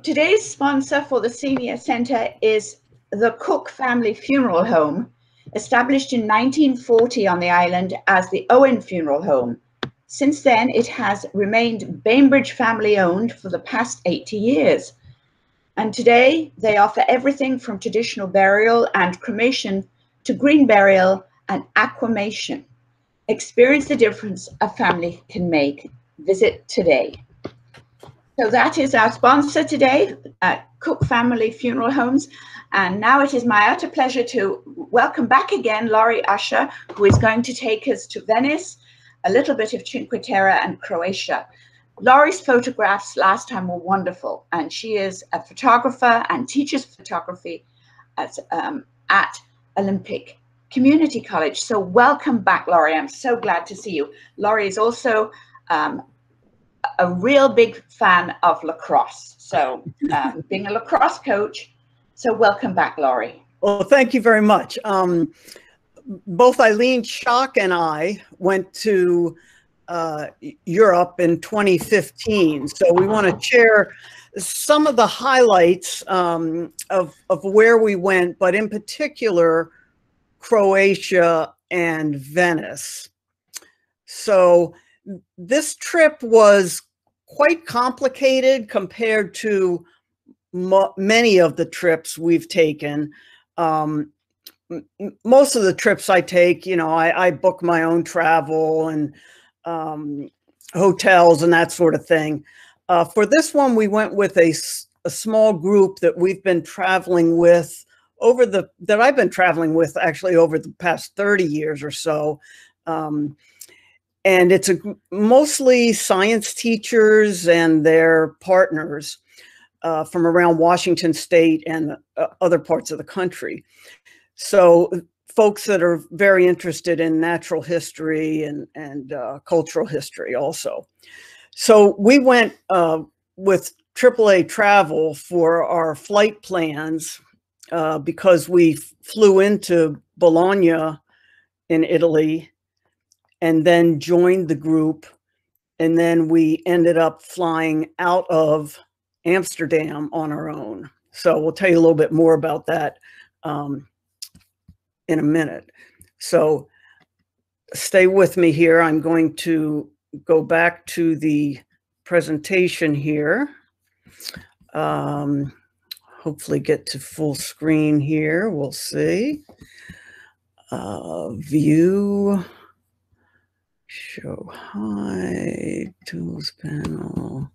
today's sponsor for the Senior Centre is the Cook Family Funeral Home, established in 1940 on the island as the Owen Funeral Home. Since then, it has remained Bainbridge family owned for the past 80 years. And today they offer everything from traditional burial and cremation to green burial and aquamation. Experience the difference a family can make. Visit today. So that is our sponsor today, Cook Family Funeral Homes. And now it is my utter pleasure to welcome back again Laurie Usher, who is going to take us to Venice, a little bit of Cinque Terra and Croatia. Laurie's photographs last time were wonderful, and she is a photographer and teaches photography at Olympic Community College. So welcome back, Laurie. I'm so glad to see you. Laurie is also a real big fan of lacrosse. So being a lacrosse coach, so welcome back, Laurie. Well, thank you very much. Both Eileen Schock and I went to Europe in 2015. So we want to share some of the highlights of where we went, but in particular, Croatia and Venice. So this trip was quite complicated compared to many of the trips we've taken. Most of the trips I take, you know, I book my own travel and hotels and that sort of thing. For this one, we went with a small group that we've been traveling with that I've been traveling with actually over the past 30 years or so. And it's mostly science teachers and their partners from around Washington State and other parts of the country. So folks that are very interested in natural history and cultural history also. So we went with AAA Travel for our flight plans because we flew into Bologna in Italy and then joined the group. And then we ended up flying out of Amsterdam on our own. So we'll tell you a little bit more about that in a minute. So stay with me here. I'm going to go back to the presentation here. Hopefully get to full screen here. We'll see. View, show hide, tools panel.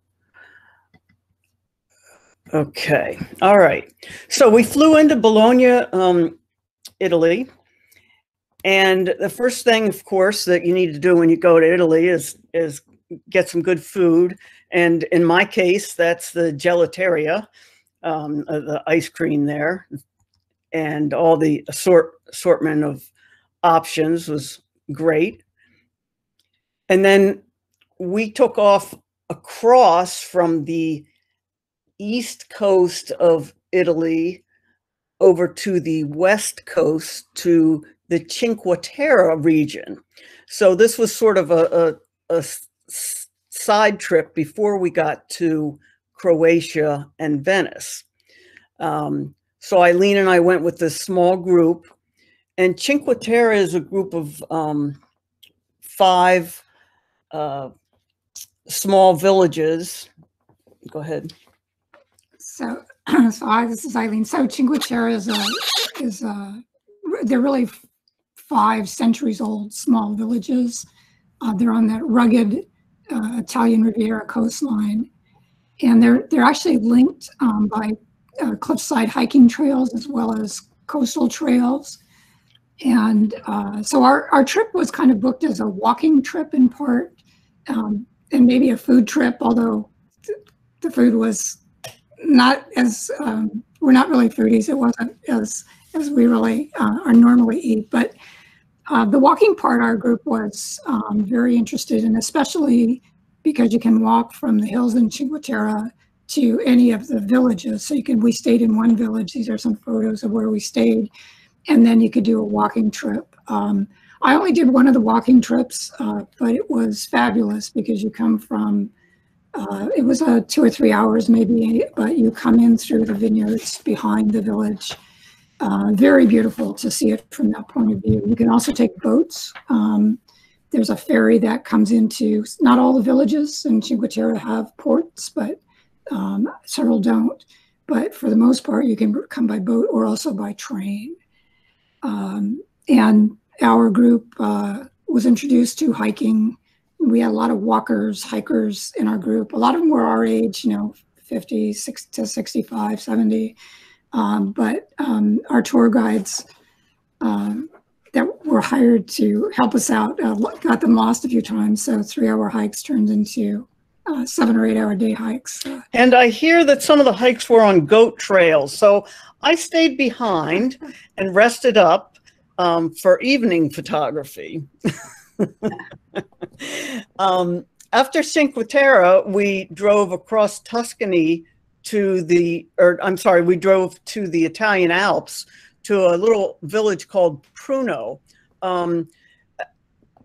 Okay, all right. So we flew into Bologna, Italy. And the first thing, of course, that you need to do when you go to Italy is get some good food. And in my case, that's the gelateria, the ice cream there. And all the assortment of options was great. And then we took off across from the east coast of Italy over to the west coast to the Cinque Terre region. So this was sort of a side trip before we got to Croatia and Venice. So Eileen and I went with this small group, and Cinque Terre is a group of 5 small villages. Go ahead. So hi, this is Eileen. So Cinque Terre they're really 5 centuries old small villages. They're on that rugged Italian Riviera coastline, and they're actually linked by cliffside hiking trails as well as coastal trails. And so our trip was kind of booked as a walking trip in part, and maybe a food trip, although the food was not as, we're not really foodies. It wasn't as we really are normally eat. But the walking part, our group was very interested in, especially because you can walk from the hills in Cinque Terre to any of the villages. So we stayed in one village. These are some photos of where we stayed. And then you could do a walking trip. I only did one of the walking trips, but it was fabulous because you come from It was 2 or 3 hours maybe, but you come in through the vineyards behind the village. Very beautiful to see it from that point of view. You can also take boats. There's a ferry that comes into, not all the villages in Cinque Terre have ports, but several don't. But for the most part, you can come by boat or also by train. And our group was introduced to hiking. We had a lot of walkers, hikers in our group. A lot of them were our age, 50, 60 to 65, 70. But our tour guides that were hired to help us out got them lost a few times. So 3-hour hikes turned into 7 or 8 hour day hikes. And I hear that some of the hikes were on goat trails. So I stayed behind and rested up for evening photography. After Cinque Terre, we drove across Tuscany to we drove to the Italian Alps to a little village called Pruno.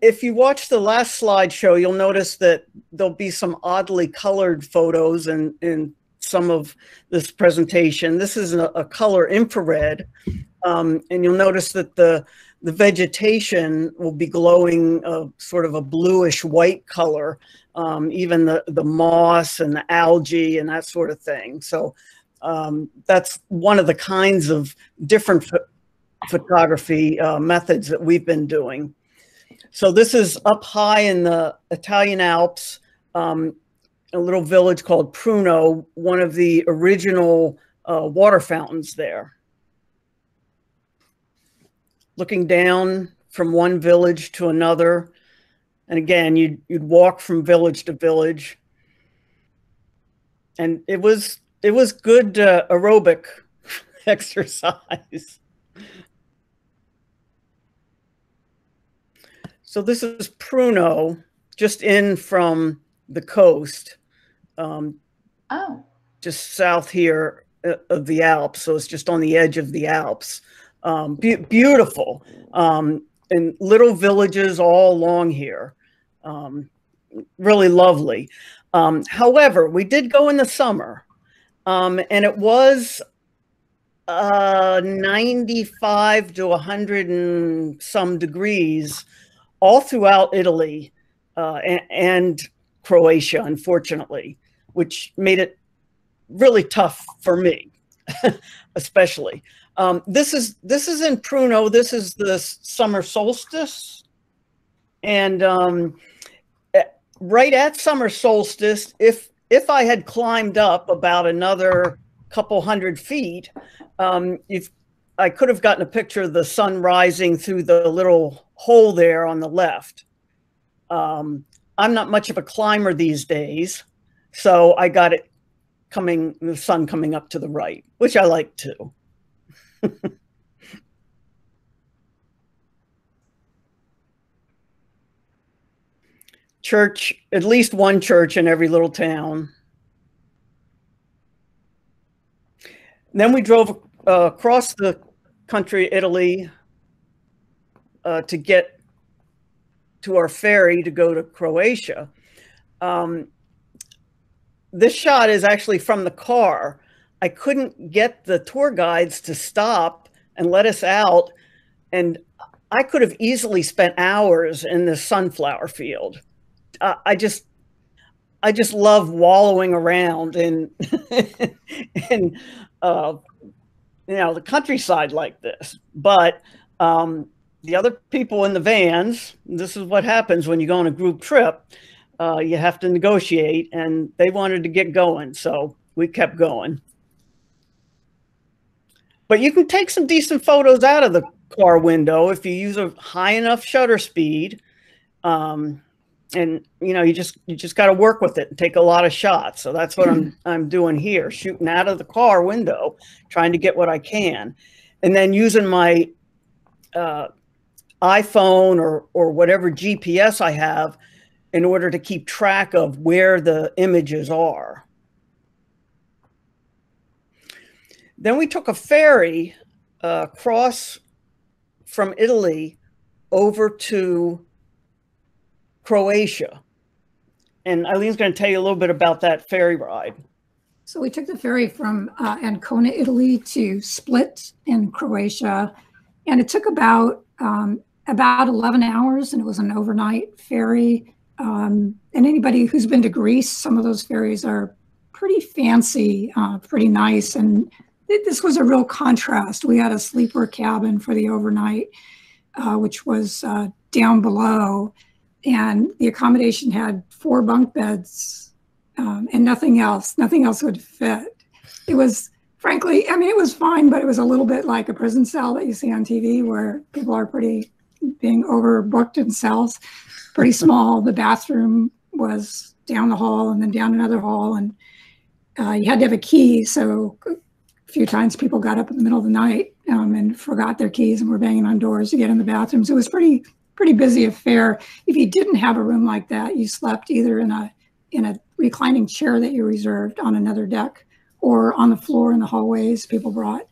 If you watch the last slideshow, you'll notice that there'll be some oddly colored photos in some of this presentation. This is a color infrared, and you'll notice that the vegetation will be glowing sort of a bluish white color, even the moss and the algae and that sort of thing. So that's one of the kinds of different photography methods that we've been doing. So this is up high in the Italian Alps, a little village called Pruno, one of the original water fountains there. Looking down from one village to another. And again, you'd walk from village to village. And it was good aerobic exercise. So this is Pruno, just in from the coast. Just south here of the Alps. So it's just on the edge of the Alps. Beautiful, and little villages all along here. Really lovely. However, we did go in the summer, and it was 95 to 100 and some degrees all throughout Italy and Croatia, unfortunately, which made it really tough for me, especially. This is in Pruno. This is the summer solstice, and right at summer solstice, if I had climbed up about another couple hundred feet, I could have gotten a picture of the sun rising through the little hole there on the left. I'm not much of a climber these days, so I got it the sun coming up to the right, which I like too. Church, at least one church in every little town. Then we drove across the country, Italy, to get to our ferry to go to Croatia. This shot is actually from the car. I couldn't get the tour guides to stop and let us out, and I could have easily spent hours in this sunflower field. I just love wallowing around in in the countryside like this. But the other people in the vans, this is what happens when you go on a group trip. You have to negotiate, and they wanted to get going, so we kept going. But you can take some decent photos out of the car window if you use a high enough shutter speed. And you just got to work with it and take a lot of shots. So that's what I'm doing here, shooting out of the car window, trying to get what I can, and then using my iPhone or whatever GPS I have in order to keep track of where the images are. Then we took a ferry across from Italy over to Croatia. and Eileen's going to tell you a little bit about that ferry ride. So we took the ferry from Ancona, Italy to Split in Croatia, and it took about 11 hours, and it was an overnight ferry. And anybody who's been to Greece, some of those ferries are pretty fancy, pretty nice. And this was a real contrast. We had a sleeper cabin for the overnight, which was down below, and the accommodation had 4 bunk beds and nothing else. Nothing else would fit. It was, frankly, I mean, it was fine, but it was a little bit like a prison cell that you see on TV where people are being overbooked in cells. Pretty small. The bathroom was down the hall and then down another hall, and you had to have a key. So a few times people got up in the middle of the night and forgot their keys and were banging on doors to get in the bathrooms. It was pretty busy affair. If you didn't have a room like that, you slept either in a reclining chair that you reserved on another deck, or on the floor in the hallways. People brought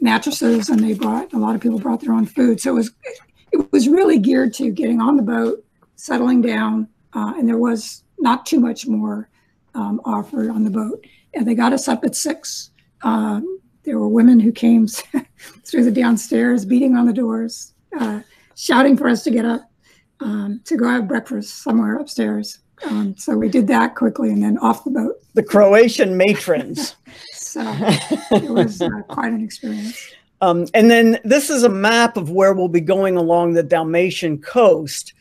mattresses, and a lot of people brought their own food. So it was really geared to getting on the boat, settling down, and there was not too much more offered on the boat. And they got us up at 6. There were women who came through the downstairs, beating on the doors, shouting for us to get up to go have breakfast somewhere upstairs. So we did that quickly, and then off the boat. The Croatian matrons. So it was quite an experience. And then this is a map of where we'll be going along the Dalmatian coast.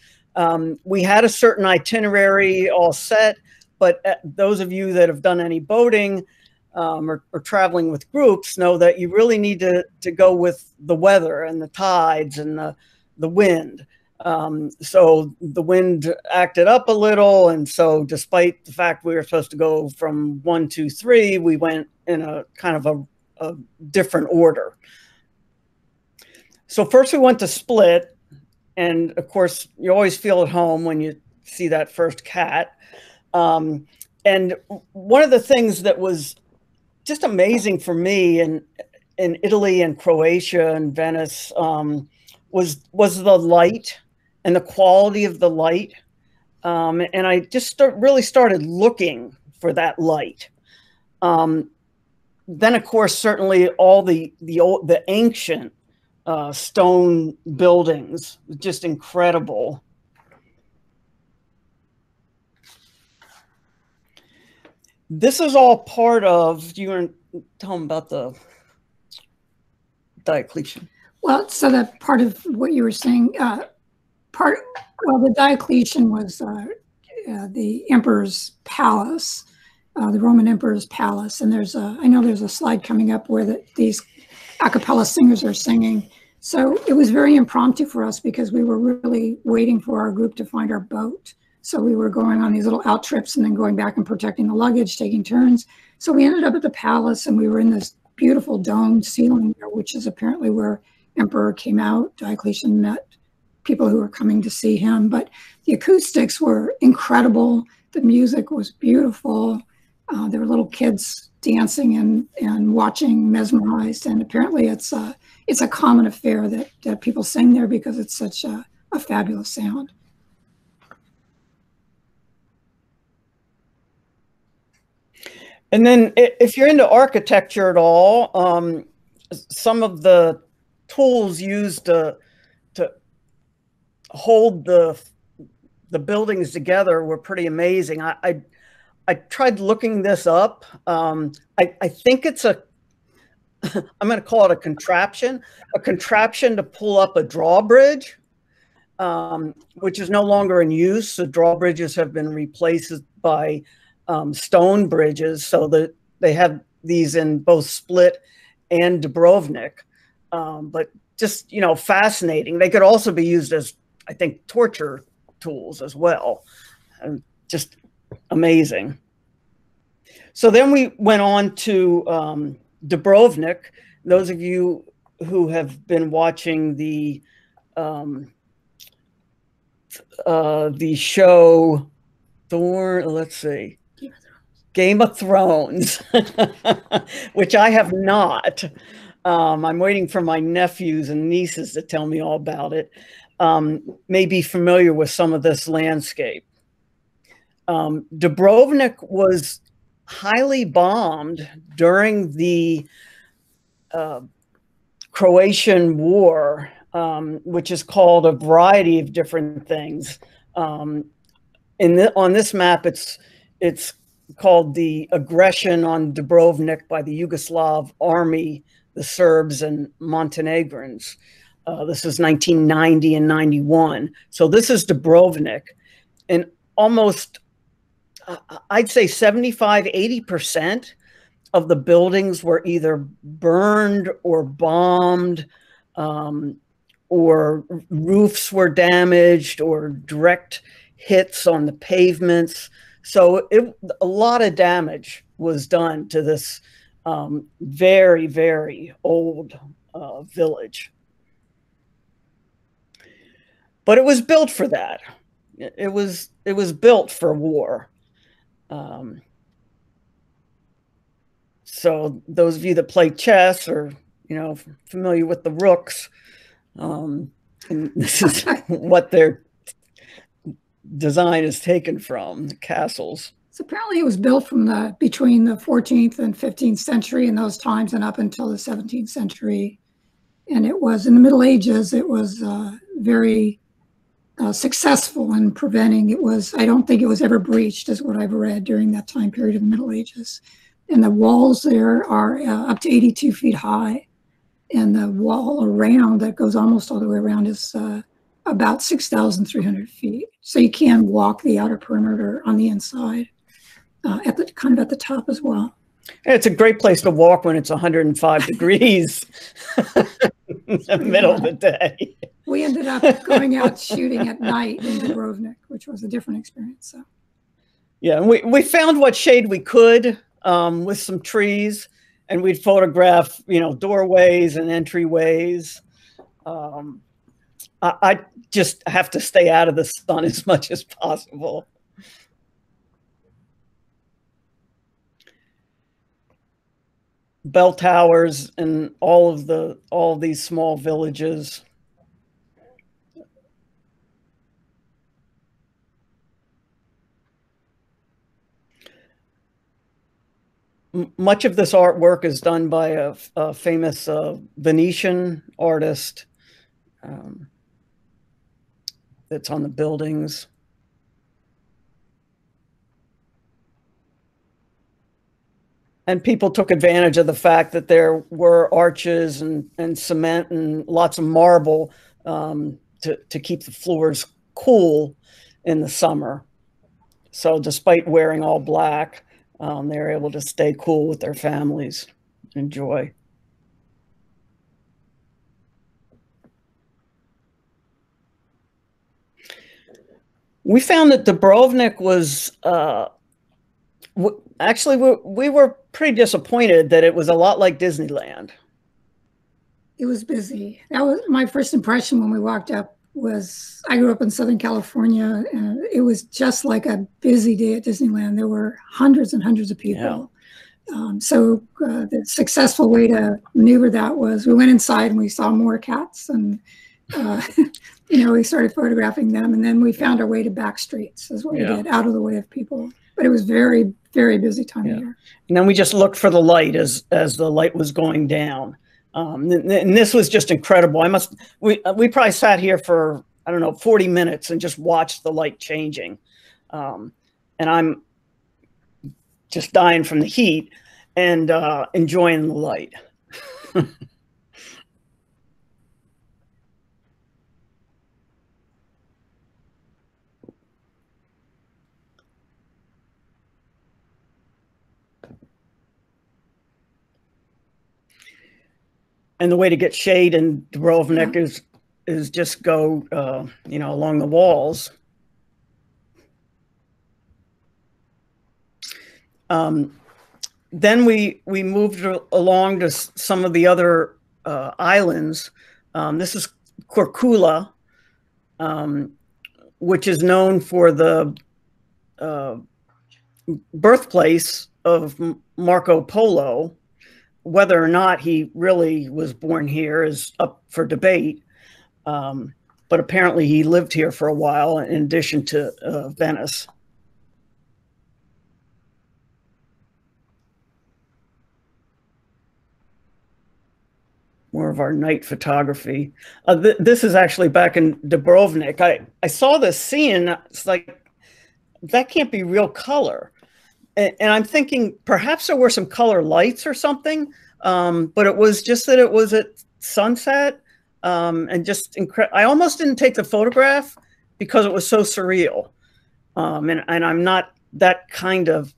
We had a certain itinerary all set, but those of you that have done any boating or traveling with groups know that you really need to go with the weather and the tides and the wind. So the wind acted up a little, and so despite the fact we were supposed to go from 1, 2, 3, we went in a kind of a different order. So first we went to Split, and of course you always feel at home when you see that first cat. And one of the things that was just amazing for me in Italy and Croatia and Venice was the light and the quality of the light. And I just really started looking for that light. Then, of course, certainly all the ancient stone buildings, just incredible. This is all part of, do you want to tell them about the Diocletian? Well, so that part of what you were saying, the Diocletian was the emperor's palace, the Roman emperor's palace. And I know there's a slide coming up where these a cappella singers are singing. So it was very impromptu for us because we were really waiting for our group to find our boat. So we were going on these little out trips and then going back and protecting the luggage, taking turns. So we ended up at the palace, and we were in this beautiful domed ceiling there, which is apparently where Emperor came out. Diocletian met people who were coming to see him. But the acoustics were incredible. The music was beautiful. There were little kids dancing and watching, mesmerized. And apparently it's a common affair that people sing there because it's such a fabulous sound. And then if you're into architecture at all, some of the tools used to hold the buildings together were pretty amazing. I tried looking this up. I think it's I'm going to call it a contraption to pull up a drawbridge, which is no longer in use. The drawbridges have been replaced by stone bridges, so that they have these in both Split and Dubrovnik. But just, fascinating. They could also be used as, I think, torture tools as well. Just amazing. So then we went on to Dubrovnik. Those of you who have been watching the show Game of Thrones, which I have not. I'm waiting for my nephews and nieces to tell me all about it. May be familiar with some of this landscape. Dubrovnik was highly bombed during the Croatian War, which is called a variety of different things. On this map, it's called the aggression on Dubrovnik by the Yugoslav army, the Serbs and Montenegrins. This is 1990 and 91. So this is Dubrovnik, and almost, I'd say 75, 80% of the buildings were either burned or bombed, or roofs were damaged, or direct hits on the pavements. So a lot of damage was done to this very, very old village. But it was built for that. It was built for war. So those of you that play chess or, familiar with the rooks, and this is what their design is taken from, the castles. So apparently it was built from between the 14th and 15th century in those times and up until the 17th century. And it was, in the Middle Ages, it was very successful in preventing, I don't think it was ever breached, is what I've read during that time period of the Middle Ages. And the walls there are up to 82 feet high. And the wall around that goes almost all the way around is about 6,300 feet. So you can walk the outer perimeter on the inside at the top as well. It's a great place to walk when it's 105 degrees in the middle of the day. We ended up going out shooting at night in Dubrovnik, which was a different experience. So, yeah, we found what shade we could with some trees, and we'd photograph, doorways and entryways. I just have to stay out of the sun as much as possible. Bell towers and all these small villages. Much of this artwork is done by a famous Venetian artist that's on the buildings. And people took advantage of the fact that there were arches and cement and lots of marble to keep the floors cool in the summer. So despite wearing all black, they were able to stay cool with their families, enjoy. We found that Dubrovnik was, actually, we were pretty disappointed that it was a lot like Disneyland. It was busy. That was my first impression when we walked up. I grew up in Southern California, and it was just like a busy day at Disneyland. There were hundreds and hundreds of people. Yeah. So the successful way to maneuver that was we went inside and we saw more cats, and we started photographing them, and then we found our way to back streets is what we did, out of the way of people. But it was very, very busy time of year. And then we just looked for the light as the light was going down. And this was just incredible. We probably sat here for, I don't know, 40 minutes and just watched the light changing. And I'm just dying from the heat and enjoying the light. And the way to get shade in Dubrovnik is just go, along the walls. Then we moved along to some of the other islands. This is Korčula, which is known for the birthplace of Marco Polo. Whether or not he really was born here is up for debate, but apparently he lived here for a while in addition to Venice. more of our night photography. This is actually back in Dubrovnik. I saw this scene. It's like, that can't be real color. And I'm thinking perhaps there were some color lights or something, but it was just that it was at sunset, and just incredible. I almost didn't take the photograph because it was so surreal. And I'm not that kind of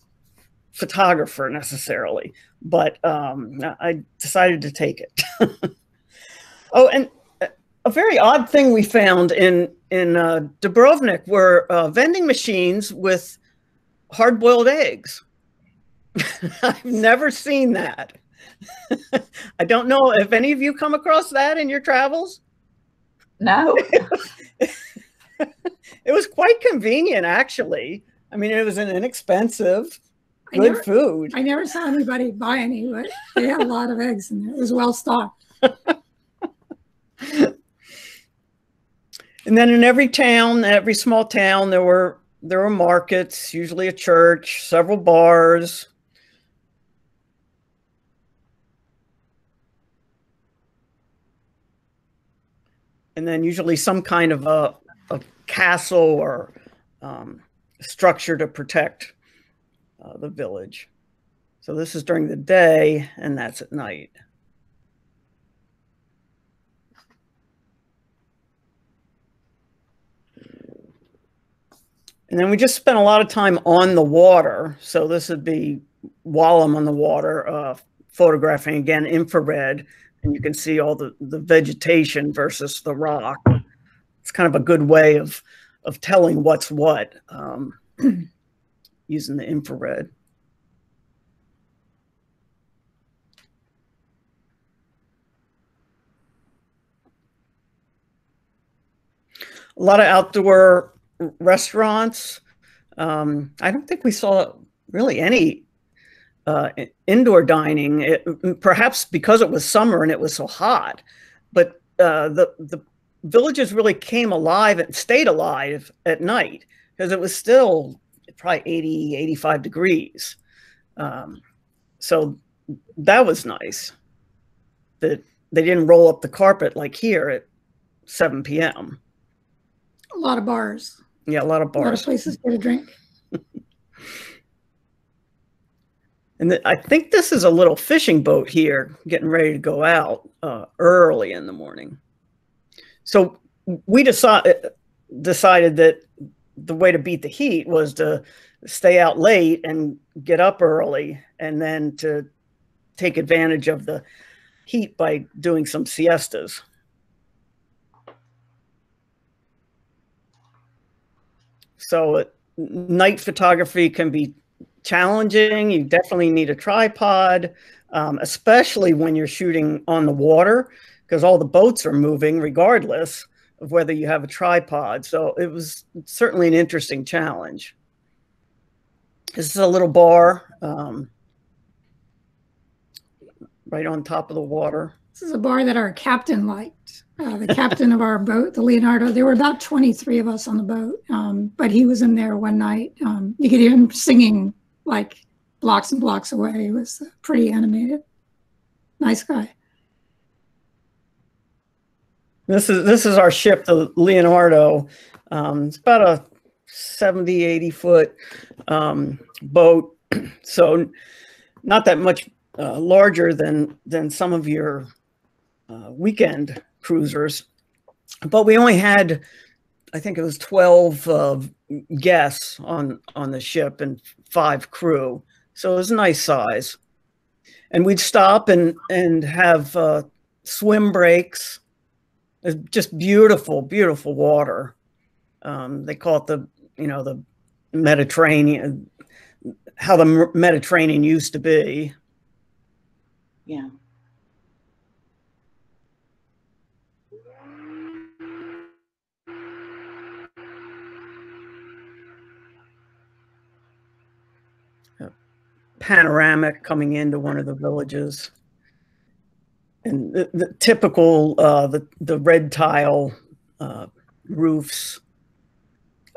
photographer necessarily, but I decided to take it. Oh, and a very odd thing we found in Dubrovnik were vending machines with hard-boiled eggs. I've never seen that. I don't know if any of you come across that in your travels. No. It was quite convenient, actually. I mean, it was an inexpensive, good food. I never saw anybody buy any, but they had a lot of eggs in there. It was well stocked. And then in every town, every small town, there were markets, usually a church, several bars. And then usually some kind of a castle or structure to protect the village. So this is during the day, and that's at night. And then we just spent a lot of time on the water. So this would be while I'm on the water, photographing, again, infrared. And you can see all the vegetation versus the rock. It's kind of a good way of telling what's what, using the infrared. A lot of outdoor restaurants. I don't think we saw really any indoor dining, perhaps because it was summer and it was so hot, but the villages really came alive and stayed alive at night because it was still probably 80, 85 degrees. So that was nice that they didn't roll up the carpet like here at 7 p.m. A lot of bars. Yeah, a lot of bars. A lot of places to get a drink. And I think this is a little fishing boat here getting ready to go out early in the morning. So we decided that the way to beat the heat was to stay out late and get up early, and then to take advantage of the heat by doing some siestas. So night photography can be challenging. You definitely need a tripod, especially when you're shooting on the water, because all the boats are moving regardless of whether you have a tripod. So it was certainly an interesting challenge. This is a little bar right on top of the water. This is a bar that our captain liked. The captain of our boat, the Leonardo. There were about 23 of us on the boat, but he was in there one night. You could hear him singing like blocks and blocks away. He was pretty animated. Nice guy. This is our ship, the Leonardo. It's about a 70, 80 foot boat. So not that much larger than some of your weekend cruisers, but we only had, I think it was 12 guests on the ship and 5 crew. So it was a nice size. And we'd stop and have swim breaks. It's just beautiful, beautiful water. They call it the Mediterranean, how the Mediterranean used to be. Yeah. Panoramic coming into one of the villages, and the typical the red tile roofs.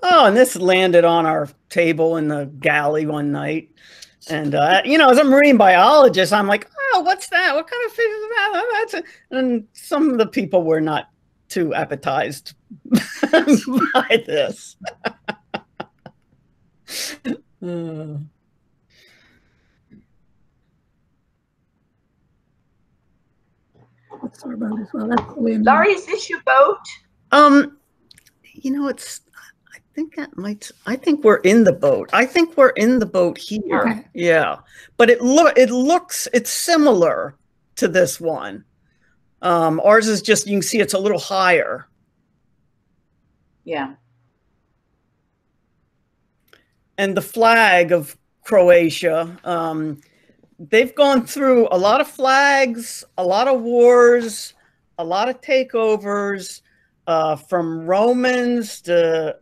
Oh, and this landed on our table in the galley one night, and as a marine biologist, I'm like, oh, what's that? What kind of fish is that? Oh, that's and some of the people were not too appetized by this. That's our boat as well. That's Laurie, is this your boat? You know, I think we're in the boat. I think we're in the boat here. Okay. Yeah. But it's similar to this one. Ours is just, you can see it's a little higher. Yeah. And the flag of Croatia, they've gone through a lot of flags, a lot of wars, a lot of takeovers, from Romans to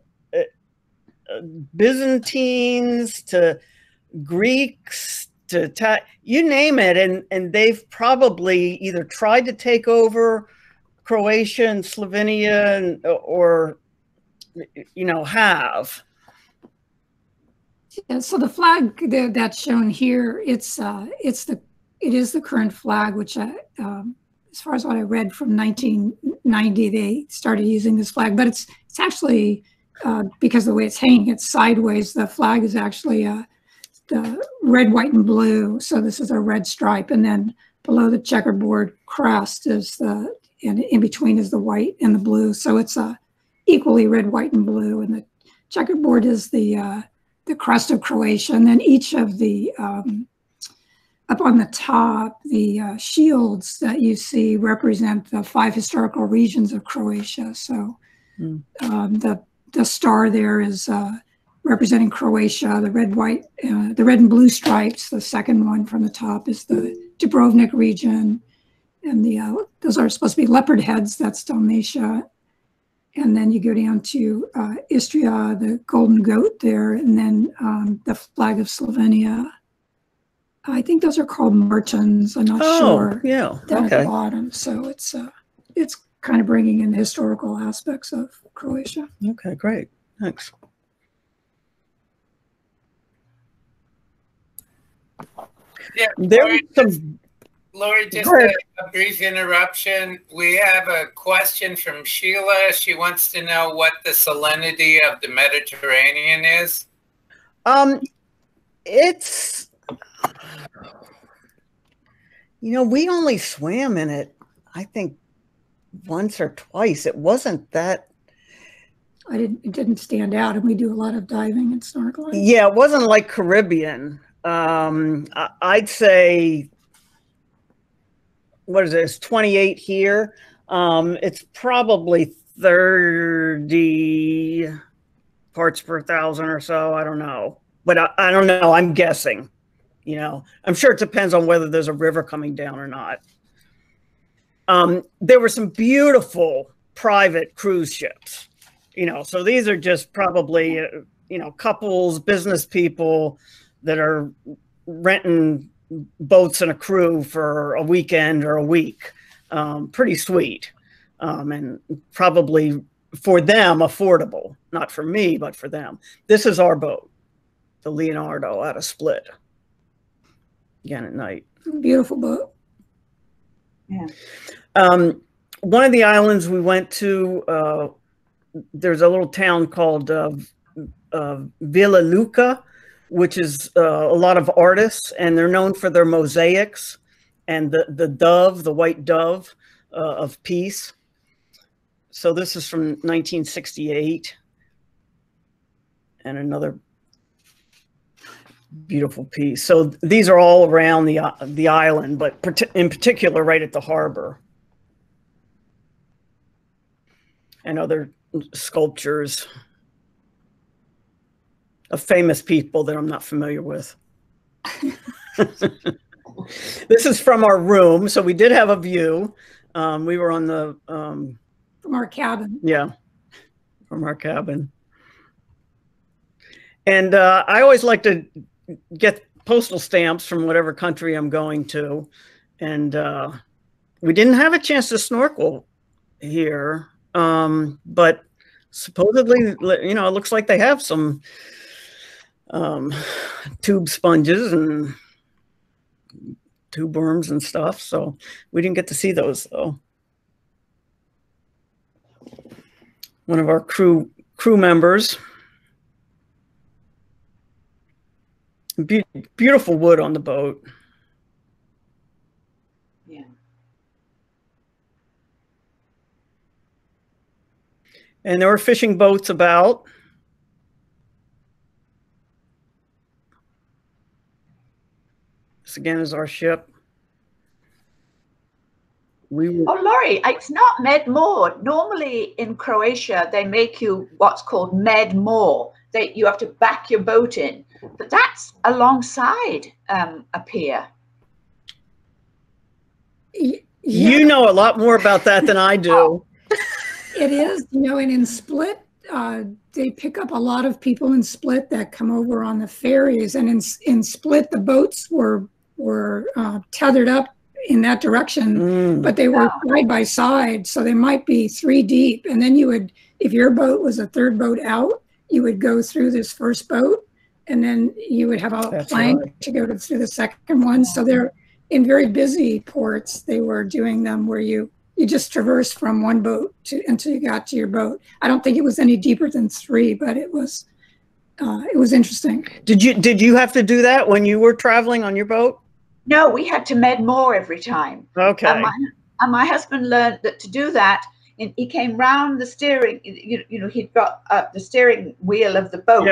Byzantines to Greeks to you name it, and they've probably either tried to take over Croatia and Slovenia, or have. Yeah, so the flag that's shown here, it is the current flag, which as far as what I read from 1990, they started using this flag, but it's actually because of the way it's hanging, it's sideways. The flag is actually the red, white, and blue. So this is a red stripe, and then below the checkerboard crest is and in between is the white and the blue. So it's equally red, white, and blue, and the checkerboard is the crest of Croatia, and then each of the up on the top, the shields that you see represent the 5 historical regions of Croatia. So the star there is representing Croatia. The red, white, the red and blue stripes. The second one from the top is the Dubrovnik region, and those are supposed to be leopard heads. That's Dalmatia. And then you go down to Istria, the golden goat there, and then the flag of Slovenia. I think those are called Martins. I'm not sure. Yeah. Down Okay. at the bottom. So it's kind of bringing in the historical aspects of Croatia. Okay, great. Thanks. Yeah, Laurie, just a brief interruption. We have a question from Sheila. She wants to know what the salinity of the Mediterranean is. It's, we only swam in it, I think, once or twice. It wasn't that. It didn't stand out, and we do a lot of diving and snorkeling. Yeah, it wasn't like Caribbean. I'd say, what is this, 28 here? It's probably 30 parts per thousand or so. I don't know. But I don't know. I'm guessing. I'm sure it depends on whether there's a river coming down or not. There were some beautiful private cruise ships. So these are just probably, couples, business people that are renting boats and a crew for a weekend or a week. Pretty sweet. And probably for them affordable. Not for me, but for them. This is our boat, the Leonardo out of Split. Again at night. Beautiful boat. Yeah. One of the islands we went to, there's a little town called Villa Luca, which is a lot of artists, and they're known for their mosaics and the dove, the white dove of peace. So this is from 1968, and another beautiful piece. So these are all around the island, but in particular right at the harbor. And other sculptures of famous people that I'm not familiar with. This is from our room. So we did have a view. We were on the... from our cabin. Yeah, from our cabin. And I always like to get postal stamps from whatever country I'm going to. And we didn't have a chance to snorkel here. But supposedly, it looks like they have some tube sponges and two berms and stuff. So we didn't get to see those though. One of our crew members. Beautiful wood on the boat. Yeah. And there were fishing boats about. This again is our ship. Oh, Laurie, it's not Med More. Normally in Croatia, they make you what's called Med More. You have to back your boat in, but that's alongside a pier. Yeah. You know a lot more about that than I do. It is, you know, and in Split, they pick up a lot of people in Split that come over on the ferries, and in Split, the boats were tethered up in that direction, but they were side by side, so they might be 3 deep. And then you would, if your boat was a third boat out, you would go through this first boat, and then you would have a plank to go through the second one. So they're in very busy ports. They were doing them where you just traverse from one boat until you got to your boat. I don't think it was any deeper than 3, but it was interesting. Did you have to do that when you were traveling on your boat? No, we had to Med More every time. Okay. And my husband learned that to do that, he came round the steering, you know, he'd got the steering wheel of the boat,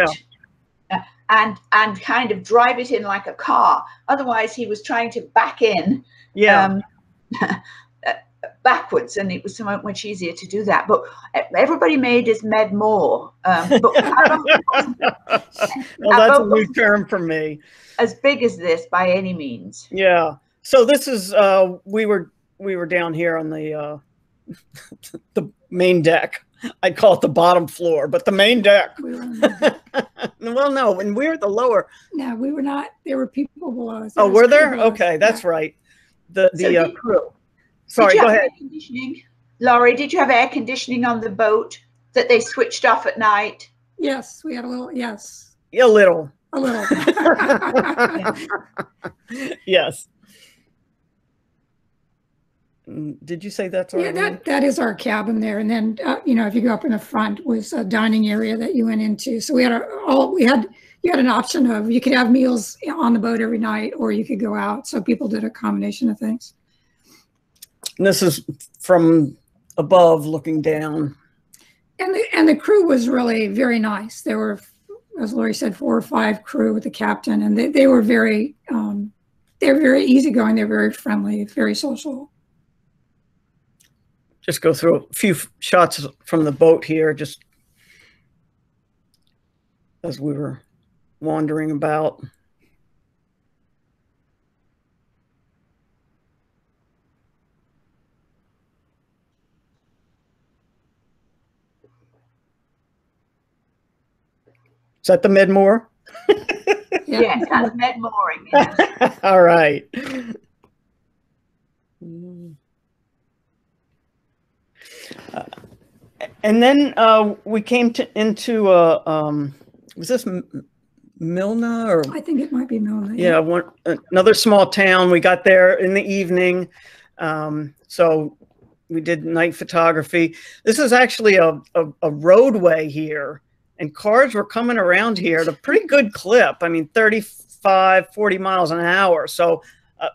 and kind of drive it in like a car. Otherwise, he was trying to back in backwards, and it was so much easier to do that. But everybody made his Med More. But well, that's a new term for me. As big as this by any means. Yeah. So this is we were down here on the the main deck. I'd call it the bottom floor, but the main deck. We were on the well, no, when we were at the lower. No, we were not. There were people below us. Oh, were there? Okay, that's right. The crew. Sorry, go ahead. Laurie, did you have air conditioning on the boat that they switched off at night? Yes, we had a little. Yes. A little. A little. Yes. Did you say that's our room? that is our cabin there. And then you know, if you go up in the front was a dining area that you went into. So you had an option of, you could have meals on the boat every night, or you could go out. So people did a combination of things. And this is from above looking down. And the crew was really very nice. There were, as Laurie said, 4 or 5 crew with the captain, and they were very easygoing. They're very friendly, very social. Just go through a few shots from the boat here, just as we were wandering about. Is that the Medmore? Yes, that's Med-mooring. Yes. All right. And then we came into was this Milna, or I think it might be Milna. Yeah, another small town. We got there in the evening, so we did night photography. This is actually a roadway here, and cars were coming around here at a pretty good clip. I mean, 35, 40 miles an hour. So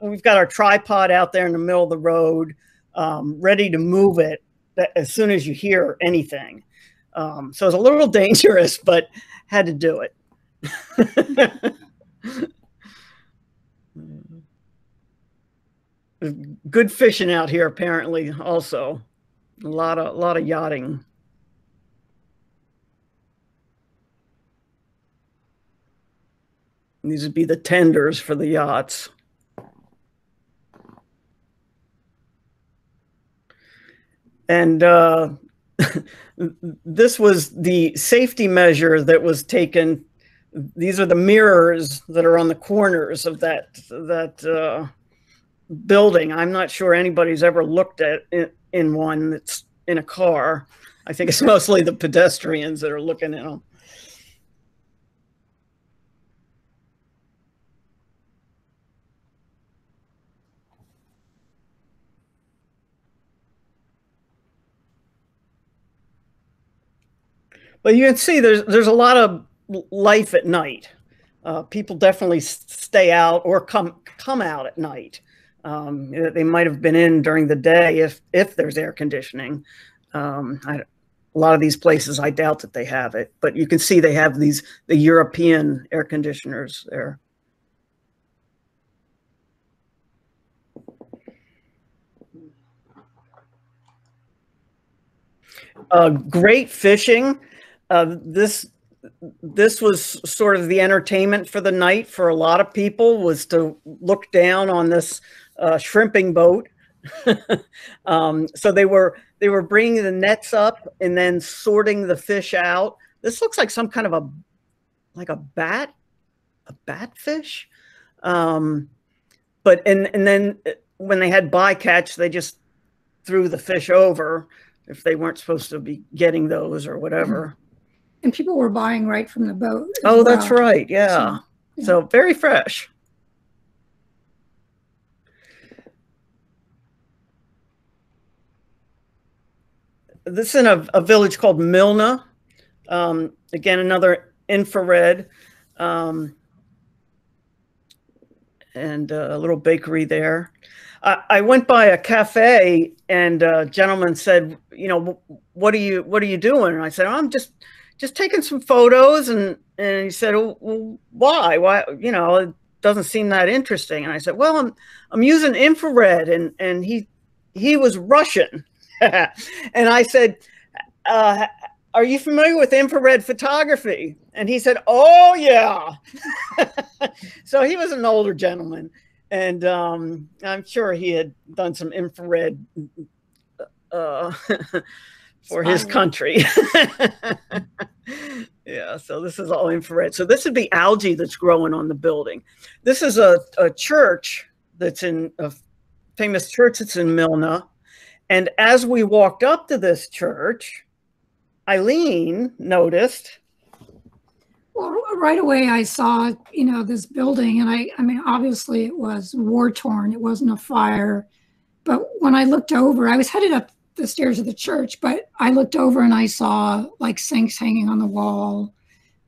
we've got our tripod out there in the middle of the road, ready to move it as soon as you hear anything. So it's a little dangerous, but had to do it. Good fishing out here, apparently. Also, a lot of yachting. These would be the tenders for the yachts. And this was the safety measure that was taken. These are the mirrors that are on the corners of that building. I'm not sure anybody's ever looked at in one that's in a car. I think it's mostly the pedestrians that are looking at them. But you can see there's a lot of life at night. People definitely stay out or come out at night. They might have been in during the day if there's air conditioning. A lot of these places, I doubt that they have it, but you can see they have the European air conditioners there. Great fishing. This was sort of the entertainment for the night for a lot of people, was to look down on this shrimping boat. So they were bringing the nets up and then sorting the fish out. This looks like some kind of a bat fish. But then when they had bycatch, they just threw the fish over if they weren't supposed to be getting those or whatever. And people were buying right from the boat. Oh, that's right. Yeah. So very fresh. This is in a village called Milna. Again, another infrared, and a little bakery there. I went by a cafe, and a gentleman said, "You know, what are you doing?" And I said, "Oh, I'm just taking some photos." And he said, "Well, why? Why? You know, it doesn't seem that interesting." And I said, "Well, I'm using infrared," and he was Russian. And I said, "Are you familiar with infrared photography?" And he said, "Oh, yeah." So he was an older gentleman, and I'm sure he had done some infrared for his country. Yeah, so this is all infrared. So this would be algae that's growing on the building. This is a church that's in a famous church that's in Milna. And as we walked up to this church, Eileen noticed. Well, right away I saw, this building, and I mean, obviously it was war torn. It wasn't a fire. But when I looked over, I was headed up the stairs of the church, but I looked over and I saw like sinks hanging on the wall,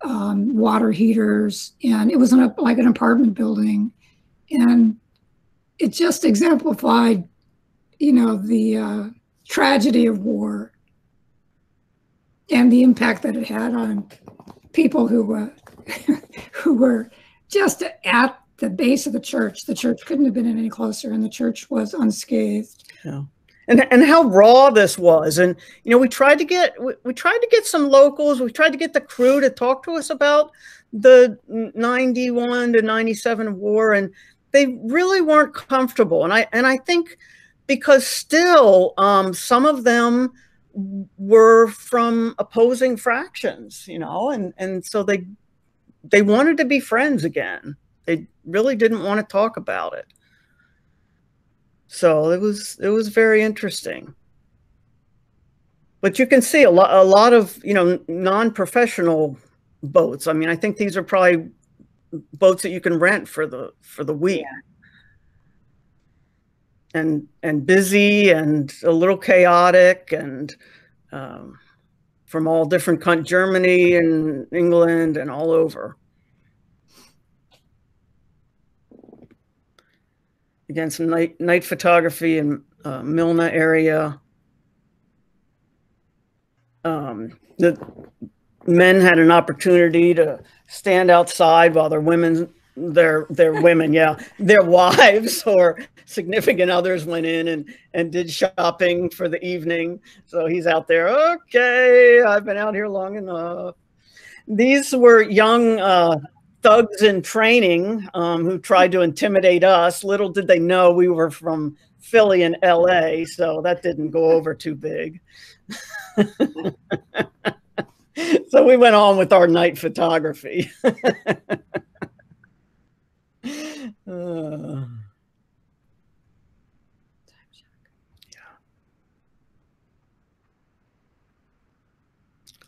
water heaters, and it was like an apartment building. And it just exemplified the tragedy of war and the impact that it had on people who were just at the base of the church. The church couldn't have been any closer, and the church was unscathed. Yeah. And how raw this was. And, we tried to get some locals. We tried to get the crew to talk to us about the 91 to 97 war, and they really weren't comfortable. And I think because still some of them were from opposing fractions, and so they wanted to be friends again. They really didn't want to talk about it. So it was very interesting. But you can see a lot of non-professional boats. I mean, I think these are probably boats that you can rent for the week. Yeah. And busy and a little chaotic, and from all different countries, Germany and England and all over. Again, some night photography in Milna area. The men had an opportunity to stand outside while their women, yeah, their wives or significant others went in and did shopping for the evening. So he's out there. Okay, I've been out here long enough. These were young thugs in training who tried to intimidate us. Little did they know we were from Philly and LA, so that didn't go over too big. So we went on with our night photography.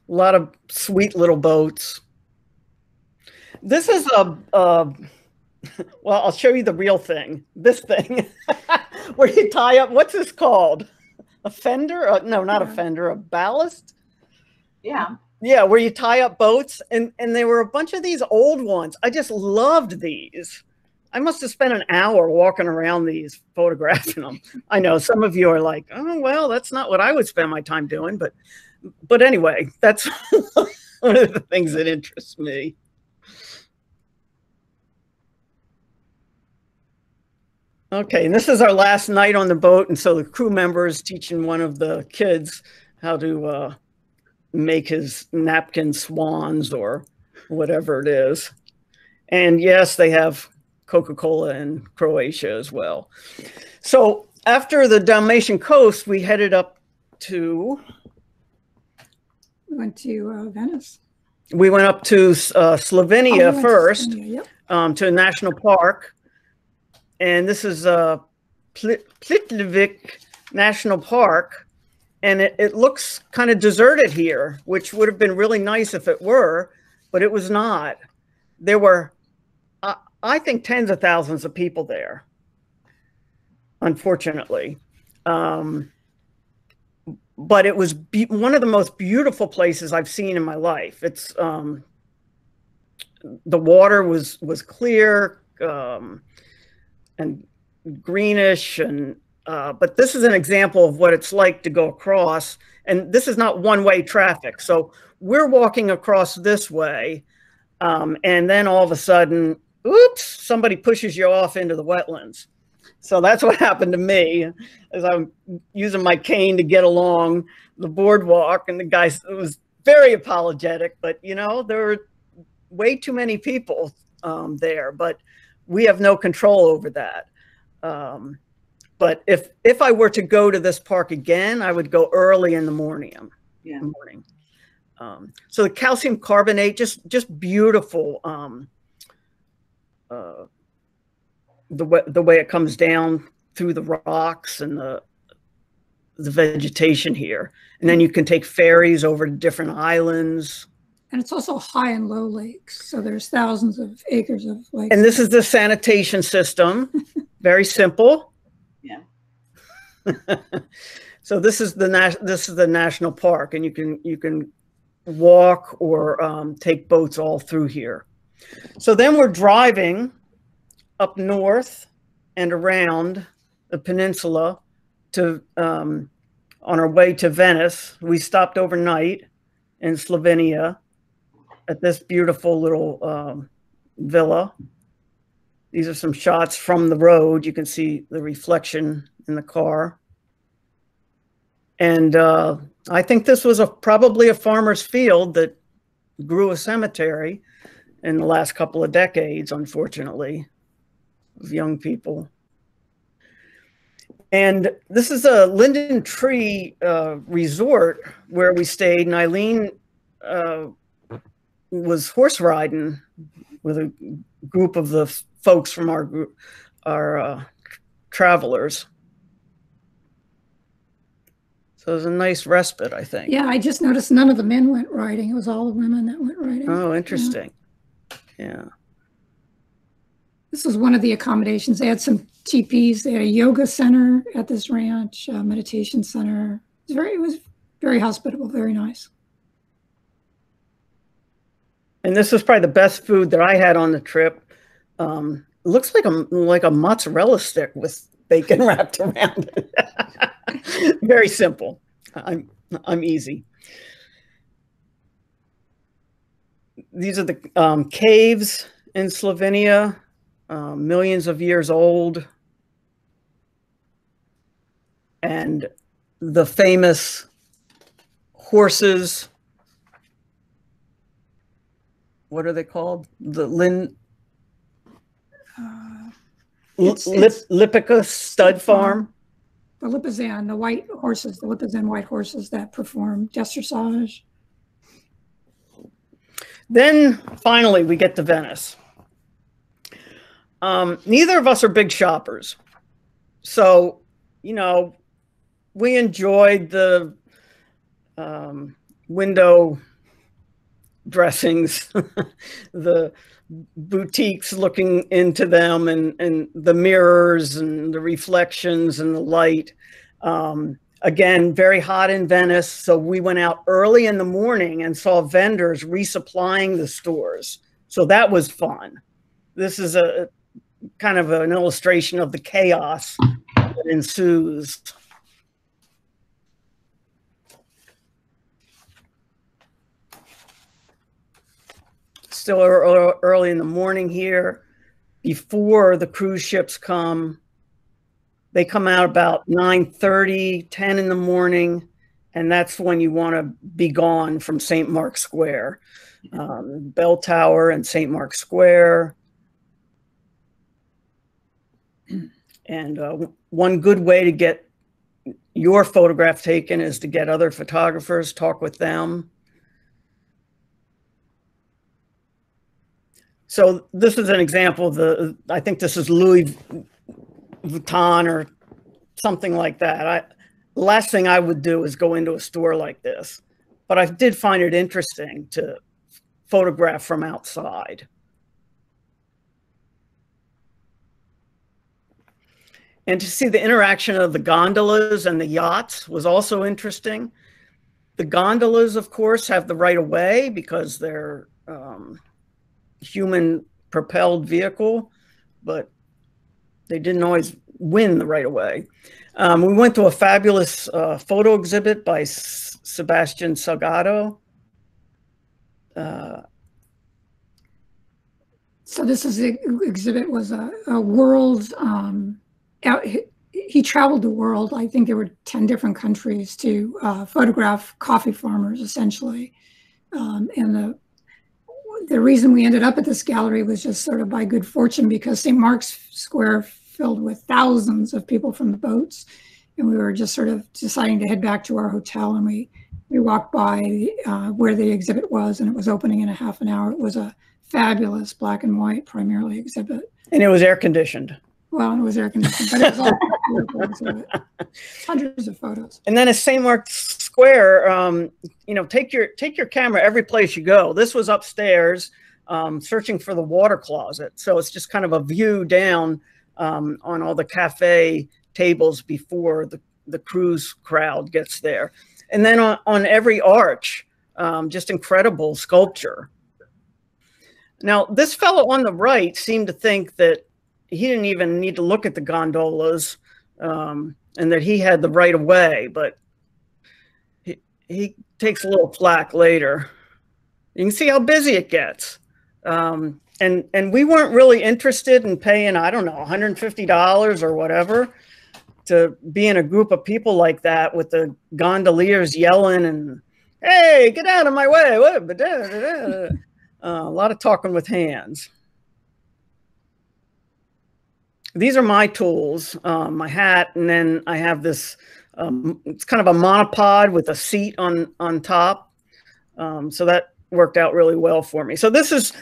A lot of sweet little boats. This is well, I'll show you the real thing. This thing where you tie up, what's this called? A fender? No, not a fender, a ballast? Yeah. Yeah, where you tie up boats, and there were a bunch of these old ones. I just loved these. I must have spent an hour walking around these, photographing them. I know some of you are like, oh, well, that's not what I would spend my time doing. But anyway, that's one of the things that interests me. Okay, and this is our last night on the boat. And so the crew member is teaching one of the kids how to make his napkin swans or whatever it is. And yes, they have Coca-Cola in Croatia as well. So after the Dalmatian coast, we headed up to... We went to Venice. We went up to Slovenia first, to, Slovenia, to a national park. And this is Plitvice National Park. And it looks kind of deserted here, which would have been really nice if it were, but it was not. There were, I think, tens of thousands of people there, unfortunately. But it was one of the most beautiful places I've seen in my life. It's the water was clear and greenish, and but this is an example of what it's like to go across. And this is not one-way traffic. So we're walking across this way, and then all of a sudden, oops, somebody pushes you off into the wetlands. So that's what happened to me as I'm using my cane to get along the boardwalk. And the guy was very apologetic, but you know, there were way too many people there, but we have no control over that. But if I were to go to this park again, I would go early in the morning. Yeah. So the calcium carbonate, just beautiful. The way it comes down through the rocks and the vegetation here. And then you can take ferries over to different islands. And it's also high and low lakes. So there's thousands of acres of lakes. And this is the sanitation system. Very simple. Yeah. So this is the national park, and you can walk or take boats all through here. So then we're driving up north and around the peninsula to on our way to Venice. We stopped overnight in Slovenia at this beautiful little villa. These are some shots from the road. You can see the reflection in the car. And I think this was probably a farmer's field that grew a cemetery in the last couple of decades, unfortunately, of young people. And this is a linden tree resort where we stayed, and Eileen was horse riding with a group of the folks from our group, our travelers. So it was a nice respite, I think. Yeah, I just noticed none of the men went riding. It was all the women that went riding. Oh, interesting. Yeah. This was one of the accommodations. They had some teepees. They had a yoga center at this ranch, a meditation center. It was very hospitable, very nice. And this was probably the best food that I had on the trip. It looks like a mozzarella stick with bacon wrapped around it. Very simple. I'm easy. These are the caves in Slovenia, millions of years old, and the famous horses. What are they called? The Lipica stud farm. The Lipizan, the white horses, the Lipizan white horses that perform dressage. Then finally we get to Venice. Neither of us are big shoppers. So, you know, we enjoyed the window dressings, the boutiques, looking into them, and the mirrors and the reflections and the light. Again, very hot in Venice. So we went out early in the morning and saw vendors resupplying the stores. So that was fun. This is a kind of an illustration of the chaos that ensues. Still early in the morning here, before the cruise ships come. They come out about 9:30, 10 in the morning, and that's when you want to be gone from St. Mark's Square. Bell Tower and St. Mark's Square. And one good way to get your photograph taken is to get other photographers, talk with them. So this is an example of I think this is Louis Vuitton or something like that. The last thing I would do is go into a store like this, but I did find it interesting to photograph from outside. And to see the interaction of the gondolas and the yachts was also interesting. The gondolas, of course, have the right of way because they're human propelled vehicle, but they didn't always win the right of way. We went to a fabulous photo exhibit by Sebastian Salgado. So this is the exhibit was a world, he traveled the world. I think there were 10 different countries to photograph coffee farmers, essentially. And the reason we ended up at this gallery was just sort of by good fortune, because St. Mark's Square filled with thousands of people from the boats. And we were just sort of deciding to head back to our hotel, and we walked by where the exhibit was, and it was opening in a half an hour. It was a fabulous black and white primarily exhibit. And it was air conditioned. Well, it was air conditioned, but it was all beautiful exhibit. Hundreds of photos. And then at St. Mark's Square, you know, take your camera every place you go. This was upstairs, searching for the water closet. So it's just kind of a view down on all the cafe tables before the cruise crowd gets there. And then on every arch, just incredible sculpture. Now, this fellow on the right seemed to think that he didn't even need to look at the gondolas and that he had the right of way, but he takes a little flack later. You can see how busy it gets. And we weren't really interested in paying, I don't know, $150 or whatever to be in a group of people like that with the gondoliers yelling and, hey, get out of my way. A lot of talking with hands. These are my tools, my hat, and then I have this, it's kind of a monopod with a seat on top. So that worked out really well for me. So this is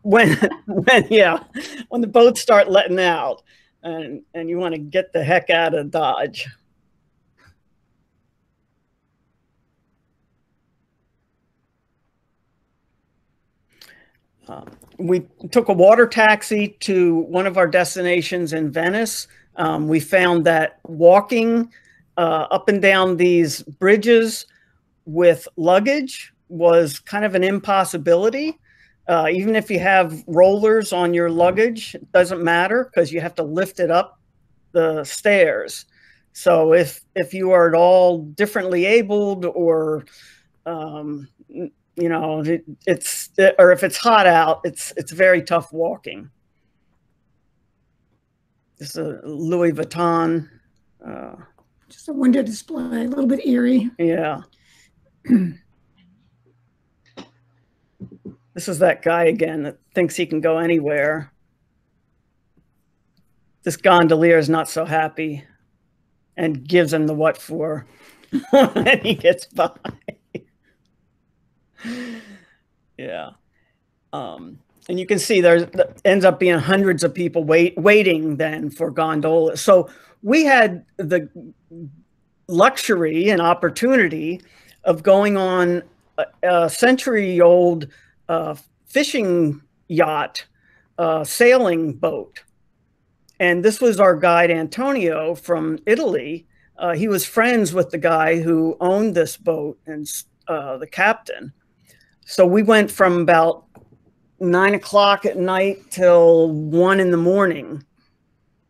when the boats start letting out and you want to get the heck out of Dodge. We took a water taxi to one of our destinations in Venice. We found that walking up and down these bridges with luggage was kind of an impossibility. Even if you have rollers on your luggage, it doesn't matter because you have to lift it up the stairs. So if you are at all differently abled or you know, or if it's hot out, it's very tough walking. This is a Louis Vuitton. Just a window display, a little bit eerie. Yeah. This is that guy again that thinks he can go anywhere. This gondolier is not so happy and gives him the what for when he gets by. Yeah. And you can see there ends up being hundreds of people waiting then for gondolas. So we had the luxury and opportunity of going on a century-old fishing yacht, sailing boat. And this was our guide, Antonio, from Italy, he was friends with the guy who owned this boat and the captain. So we went from about 9 o'clock at night till 1 in the morning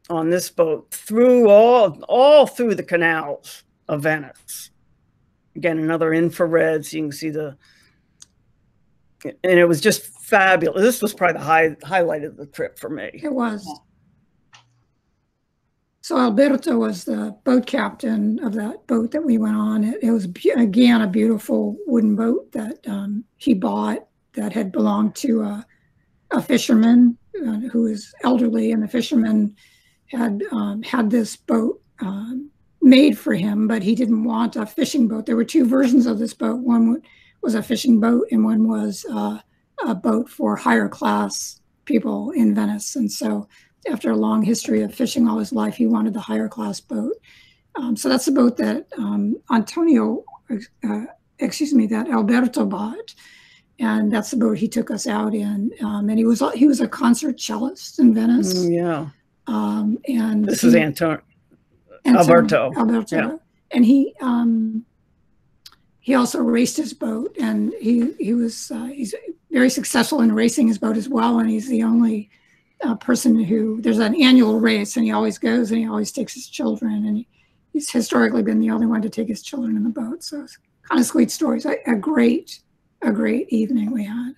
on this boat through all through the canals of Venice. Again, another infrared, so you can see and it was just fabulous. This was probably the highlight of the trip for me. It was. So Alberto was the boat captain of that boat that we went on. It was, again, a beautiful wooden boat that he bought that had belonged to a fisherman who was elderly, and the fisherman had had this boat made for him, but he didn't want a fishing boat. There were two versions of this boat. One was a fishing boat, and one was a boat for higher class people in Venice. And so after a long history of fishing all his life, he wanted the higher class boat. So that's the boat that that Alberto bought. And that's the boat he took us out in. And he was a concert cellist in Venice. Yeah. And this is Alberto. Yeah. And he also raced his boat, and he's very successful in racing his boat as well. And he's the only person who, there's an annual race, and he always goes, and he always takes his children, and he's historically been the only one to take his children in the boat. So it's kind of sweet stories. A great evening we had.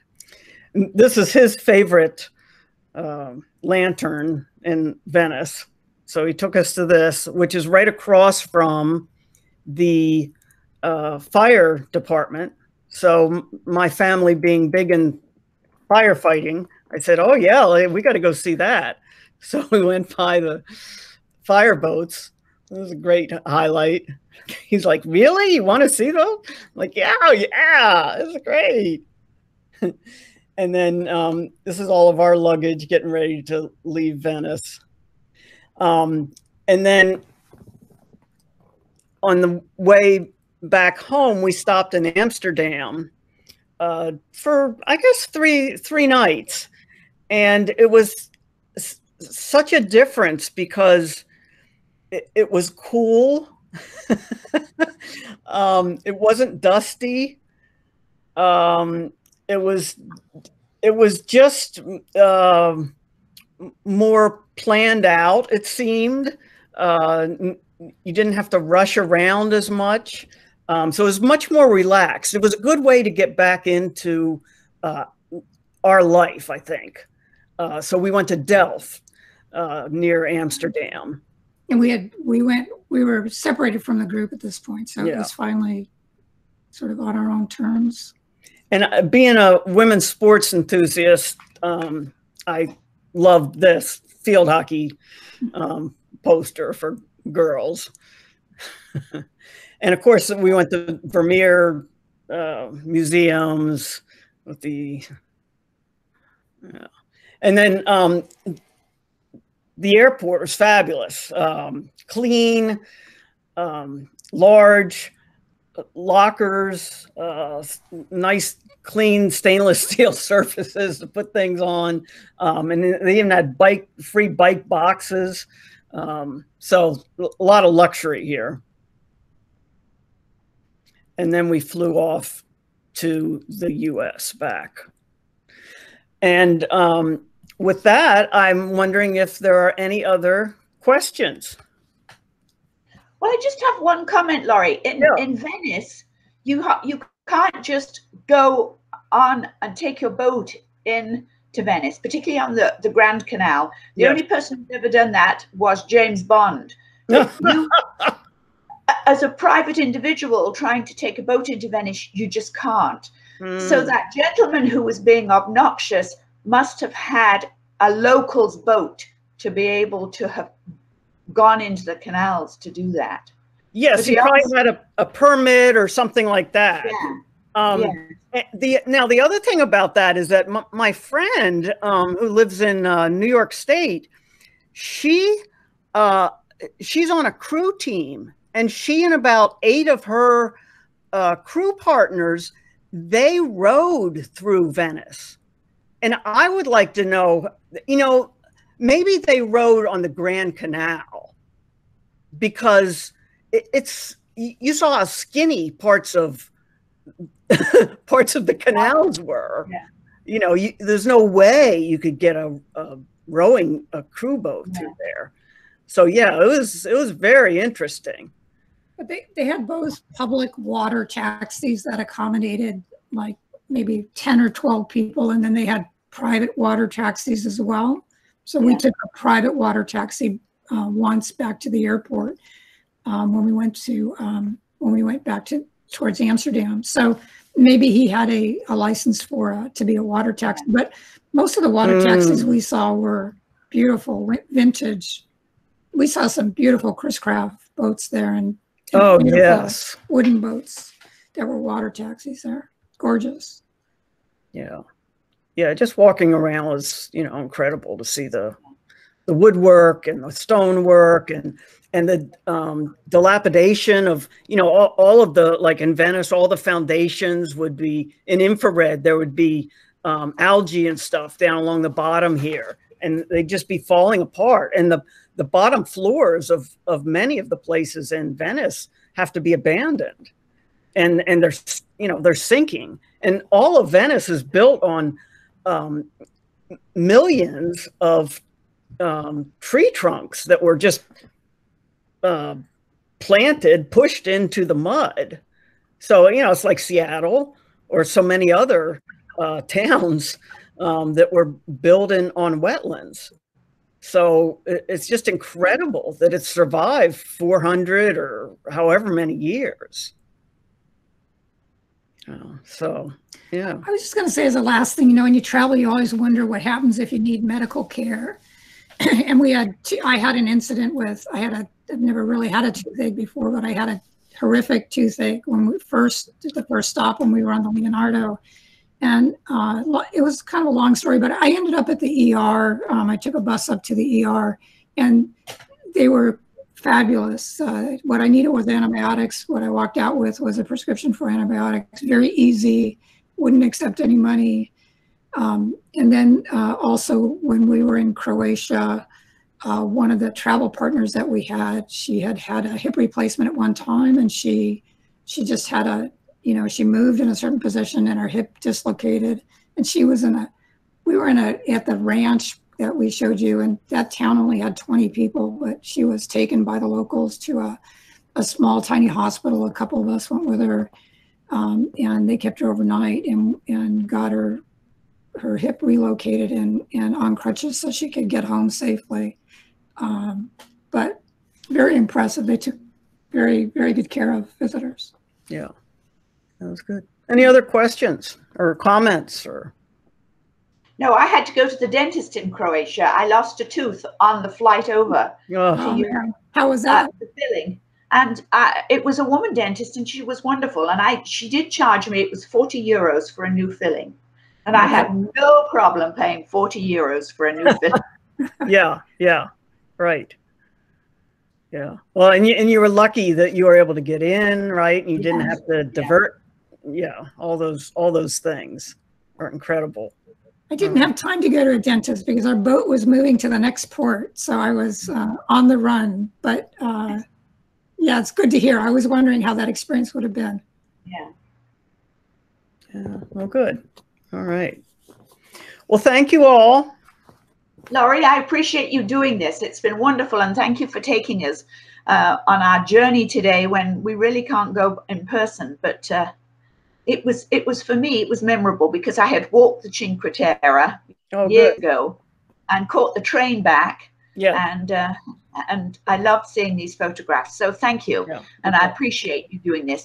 This is his favorite lantern in Venice. So he took us to this, which is right across from the fire department. So my family being big in firefighting, I said, oh yeah, we got to go see that. So we went by the fire boats. It was a great highlight. He's like, really? You want to see those? I'm like, yeah, it's great. And then this is all of our luggage getting ready to leave Venice. And then on the way back home, we stopped in Amsterdam for, I guess, three nights. And it was such a difference because it was cool. It wasn't dusty. It was just more planned out, it seemed. You didn't have to rush around as much. So it was much more relaxed. It was a good way to get back into our life, I think. So we went to Delft near Amsterdam. And we were separated from the group at this point. So it was finally sort of on our own terms. And being a women's sports enthusiast, I loved this field hockey poster for girls. And of course, we went to Vermeer museums with the, and then the airport was fabulous, clean, large lockers, nice clean stainless steel surfaces to put things on, and they even had free bike boxes. So a lot of luxury here. And then we flew off to the US back. And with that, I'm wondering if there are any other questions. Well, I just have one comment, Laurie. In Venice, you can't just go on and take your boat in to Venice, particularly on the Grand Canal. The only person who's ever done that was James Bond. You, as a private individual trying to take a boat into Venice, you just can't. So that gentleman who was being obnoxious must have had a local's boat to be able to have gone into the canals to do that. Yes, he probably had a permit or something like that. Now, the other thing about that is that my friend who lives in New York State, she's on a crew team, and she and about 8 of her crew partners, they rode through Venice. And I would like to know, maybe they rode on the Grand Canal, because it's, you saw how skinny parts of the canals were. Yeah. You know, there's no way you could get a crew boat through there. So yeah, it was very interesting. But they had both public water taxis that accommodated like maybe 10 or 12 people, and then they had private water taxis as well. So we took a private water taxi once back to the airport when we went back towards Amsterdam. So maybe he had a license to be a water taxi, but most of the water taxis we saw were beautiful, vintage. We saw some beautiful Chris Craft boats there, and yes, wooden boats that were water taxis there. Gorgeous. Yeah, just walking around was, you know, incredible to see the woodwork and the stonework and the dilapidation of, you know, all of the, like in Venice, all the foundations would be in infrared. There would be algae and stuff down along the bottom here, and they'd just be falling apart. And the bottom floors of many of the places in Venice have to be abandoned, and they're sinking. And all of Venice is built on millions of tree trunks that were just planted, pushed into the mud. So, you know, it's like Seattle or so many other towns that were built on wetlands. So it's just incredible that it survived 400 or however many years. So, yeah. I was just going to say as a last thing, you know, when you travel, you always wonder what happens if you need medical care. And I had an incident with, I've never really had a toothache before, but I had a horrific toothache when we did the first stop when we were on the Leonardo. And it was kind of a long story, but I ended up at the ER. I took a bus up to the ER, and they were fabulous. What I needed was antibiotics. What I walked out with was a prescription for antibiotics. Very easy, wouldn't accept any money. And then also when we were in Croatia, one of the travel partners that we had, she had had a hip replacement at one time, and she just had she moved in a certain position and her hip dislocated, and we were at the ranch that we showed you, and that town only had 20 people, but she was taken by the locals to a small tiny hospital. A couple of us went with her, and they kept her overnight and got her hip relocated and on crutches so she could get home safely. But very impressive. They took very, very good care of visitors. Yeah, that was good. Any other questions or comments? Or no, I had to go to the dentist in Croatia. I lost a tooth on the flight over to Europe. How was that? The filling. And it was a woman dentist, and she was wonderful. And she did charge me, it was 40 euros for a new filling. And I had no problem paying 40 euros for a new filling. Yeah, right. Yeah. Well, and you were lucky that you were able to get in, right? And you didn't have to divert. Yeah, all those things are incredible. I didn't have time to go to a dentist because our boat was moving to the next port, so I was on the run. But yeah, it's good to hear. I was wondering how that experience would have been. Yeah. Well, good. All right. Well, thank you all. Laurie, I appreciate you doing this. It's been wonderful, and thank you for taking us on our journey today when we really can't go in person. But it was for me, it was memorable because I had walked the Cinque Terra years ago and caught the train back. Yeah. And I loved seeing these photographs. So thank you. Yeah. And I appreciate you doing this.